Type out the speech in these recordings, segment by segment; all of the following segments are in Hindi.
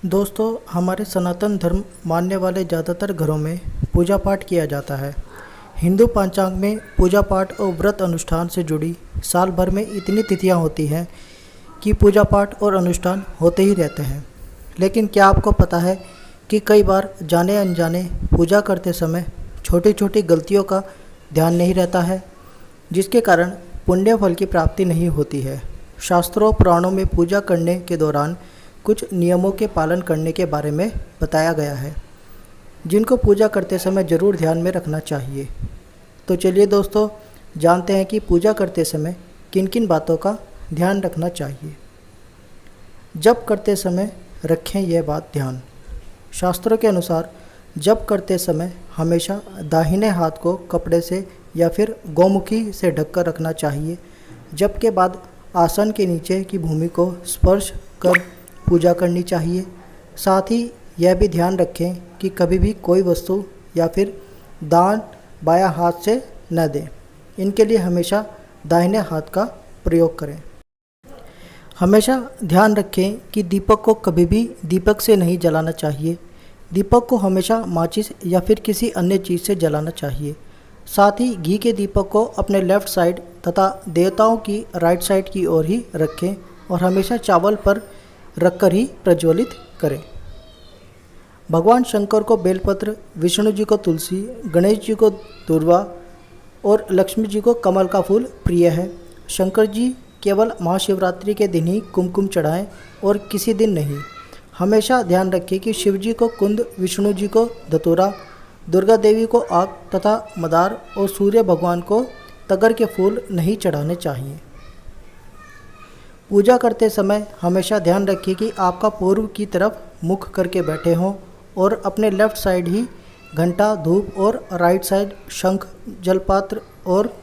दोस्तों, हमारे सनातन धर्म मानने वाले ज़्यादातर घरों में पूजा पाठ किया जाता है। हिंदू पंचांग में पूजा पाठ और व्रत अनुष्ठान से जुड़ी साल भर में इतनी तिथियां होती हैं कि पूजा पाठ और अनुष्ठान होते ही रहते हैं। लेकिन क्या आपको पता है कि कई बार जाने अनजाने पूजा करते समय छोटी छोटी गलतियों का ध्यान नहीं रहता है, जिसके कारण पुण्य फल की प्राप्ति नहीं होती है। शास्त्रों पुराणों में पूजा करने के दौरान कुछ नियमों के पालन करने के बारे में बताया गया है, जिनको पूजा करते समय ज़रूर ध्यान में रखना चाहिए। तो चलिए दोस्तों, जानते हैं कि पूजा करते समय किन किन बातों का ध्यान रखना चाहिए। जप करते समय रखें यह बात ध्यान। शास्त्रों के अनुसार जप करते समय हमेशा दाहिने हाथ को कपड़े से या फिर गौमुखी से ढककर रखना चाहिए। जप के बाद आसन के नीचे की भूमि को स्पर्श कर पूजा करनी चाहिए। साथ ही यह भी ध्यान रखें कि कभी भी कोई वस्तु या फिर दान बायां हाथ से न दें। इनके लिए हमेशा दाहिने हाथ का प्रयोग करें। हमेशा ध्यान रखें कि दीपक को कभी भी दीपक से नहीं जलाना चाहिए। दीपक को हमेशा माचिस या फिर किसी अन्य चीज़ से जलाना चाहिए। साथ ही घी के दीपक को अपने लेफ़्ट साइड तथा देवताओं की राइट साइड की ओर ही रखें और हमेशा चावल पर रखकर ही प्रज्वलित करें। भगवान शंकर को बेलपत्र, विष्णु जी को तुलसी, गणेश जी को दूर्वा और लक्ष्मी जी को कमल का फूल प्रिय है। शंकर जी केवल महाशिवरात्रि के दिन ही कुमकुम चढ़ाएं और किसी दिन नहीं। हमेशा ध्यान रखें कि शिव जी को कुंद, विष्णु जी को धतूरा, दुर्गा देवी को आग तथा मदार और सूर्य भगवान को तगर के फूल नहीं चढ़ाने चाहिए। पूजा करते समय हमेशा ध्यान रखिए कि आपका पूर्व की तरफ मुख करके बैठे हों और अपने लेफ़्ट साइड ही घंटा, धूप और राइट साइड शंख, जलपात्र और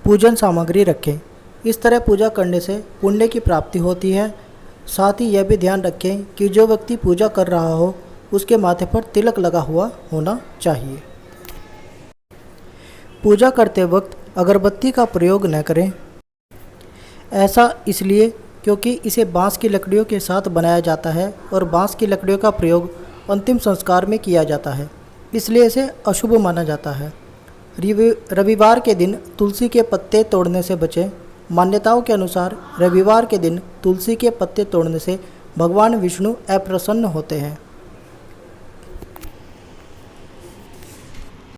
पूजन सामग्री रखें। इस तरह पूजा करने से पुण्य की प्राप्ति होती है। साथ ही यह भी ध्यान रखें कि जो व्यक्ति पूजा कर रहा हो उसके माथे पर तिलक लगा हुआ होना चाहिए। पूजा करते वक्त अगरबत्ती का प्रयोग न करें। ऐसा इसलिए क्योंकि इसे बांस की लकड़ियों के साथ बनाया जाता है और बांस की लकड़ियों का प्रयोग अंतिम संस्कार में किया जाता है, इसलिए इसे अशुभ माना जाता है। रविवार के दिन तुलसी के पत्ते तोड़ने से बचें। मान्यताओं के अनुसार रविवार के दिन तुलसी के पत्ते तोड़ने से भगवान विष्णु अप्रसन्न होते हैं।